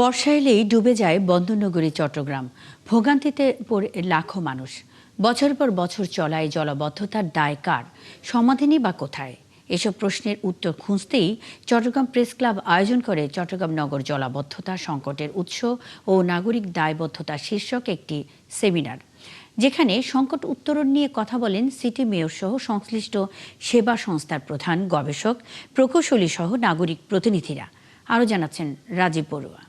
বর্ষা এলেই ডুবে যায় বন্দরনগরী চট্টগ্রাম। ভোগান্তিতে পড়ে লাখো মানুষ। বছর পর বছর চলা এই জলাবদ্ধতার দায় কার, সমাধানই বা কোথায়? এসব প্রশ্নের উত্তর খুঁজতেই চট্টগ্রাম প্রেস ক্লাব আয়োজন করে চট্টগ্রাম নগর জলাবদ্ধতা সংকটের উৎস ও নাগরিক দায়বদ্ধতা শীর্ষক একটি সেমিনার, যেখানে সংকট উত্তরণ নিয়ে কথা বলেন সিটি মেয়র সহ সংশ্লিষ্ট সেবা সংস্থার প্রধান, গবেষক, প্রকৌশলী সহ নাগরিক প্রতিনিধিরা। আরও জানাচ্ছেন রাজীব বড়ুয়া।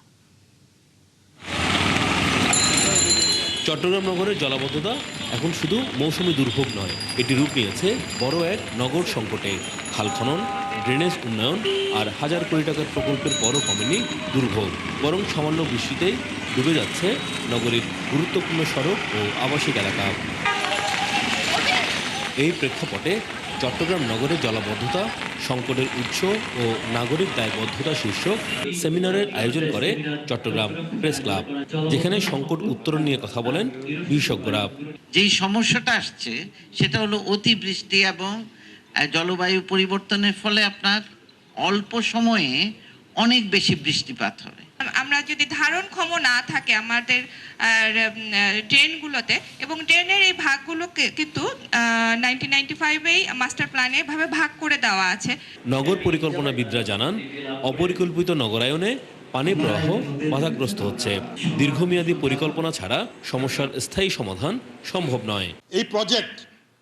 চট্টগ্রাম নগরের জলাবদ্ধতা এখন শুধু মৌসুমী দুর্ভোগ নয়, এটি রূপ নিয়েছে বড় এক নগর সংকটে। খাল খনন, ড্রেনেজ উন্নয়ন আর হাজার কোটি টাকার প্রকল্পের পরও কমেনি দুর্ভোগ, বরং সামান্য বৃষ্টিতেই ডুবে যাচ্ছে নগরীর গুরুত্বপূর্ণ সড়ক ও আবাসিক এলাকা। এই প্রেক্ষাপটে চট্টগ্রাম নগরের জলাবদ্ধতা সংকটের উৎস ও নাগরিক দায়বদ্ধতা শীর্ষক সেমিনারের আয়োজন করে চট্টগ্রাম প্রেস ক্লাব, যেখানে সংকট উত্তরণ নিয়ে কথা বলেন বিশেষজ্ঞরা। যেই সমস্যাটা আসছে সেটা হলো অতিবৃষ্টি এবং জলবায়ু পরিবর্তনের ফলে আপনার অল্প সময়ে অনেক বেশি বৃষ্টিপাত হবে। আমরা যদি ধারণক্ষম না থাকে আমাদের ড্রেনগুলোতে, এবং ড্রেনের এই ভাগগুলোকে কিন্তু 1995-এই মাস্টার প্ল্যানে ভাবে ভাগ করে দেওয়া আছে। নগর পরিকল্পনাবিদরা জানান, অপরিকল্পিত নগরায়নে পানি প্রবাহ বাধাগ্রস্ত হচ্ছে। দীর্ঘমেয়াদী পরিকল্পনা ছাড়া সমস্যার স্থায়ী সমাধান সম্ভব নয়। এই প্রজেক্ট,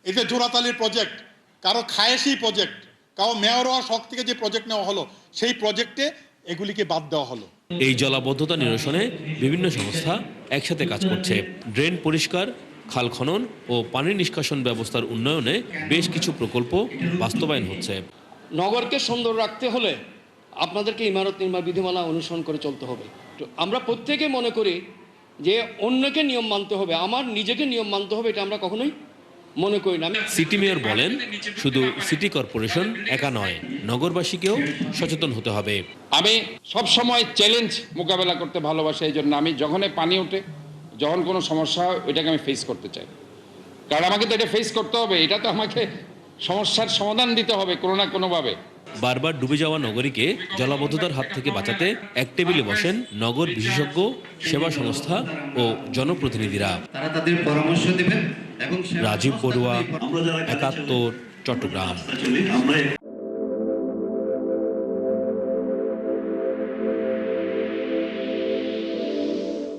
এই যে জোড়াতালির প্রজেক্ট, কারো খায়েশি প্রজেক্ট, কারো মেয়র হওয়ার শখ থেকে যে প্রজেক্ট নেওয়া হলো, সেই প্রজেক্টে এগুলিকে বাদ দেওয়া হলো। এই জলাবদ্ধতা নিরসনে বিভিন্ন সংস্থা একসাথে কাজ করছে। ড্রেন পরিষ্কার, খাল খনন ও পানি নিষ্কাশন ব্যবস্থার উন্নয়নে বেশ কিছু প্রকল্প বাস্তবায়ন হচ্ছে। নগরকে সুন্দর রাখতে হলে আপনাদেরকে ইমারত নির্মাণ বিধিমালা অনুসরণ করে চলতে হবে। আমরা প্রত্যেকে মনে করি যে অন্যকে নিয়ম মানতে হবে, আমার নিজেকে নিয়ম মানতে হবে, এটা আমরা কখনোই মনে করি না। সিটি মেয়র বলেন, শুধু সিটি কর্পোরেশন একা নয়, নগরবাসীকেও সচেতন হতে হবে। আমি সবসময় চ্যালেঞ্জ মোকাবেলা করতে ভালোবাসি। এই জন্য আমি যখনই পানি ওঠে, যখন কোনো সমস্যা হয়, ওইটাকে আমি ফেস করতে চাই। কারণ আমাকে তো এটা ফেস করতে হবে, এটা তো আমাকে সমস্যার সমাধান দিতে হবে কোনো না কোনোভাবে। বারবার ডুবে যাওয়া নগরীকে জলাবদ্ধতার হাত থেকে বাঁচাতে এক টেবিলে বসেন নগর বিশেষজ্ঞ, সেবা সংস্থা ও জনপ্রতিনিধিরা। তারা তাদের পরামর্শ দেবেন। এবং রাজীব বড়ুয়া, ৭১, চট্টগ্রাম।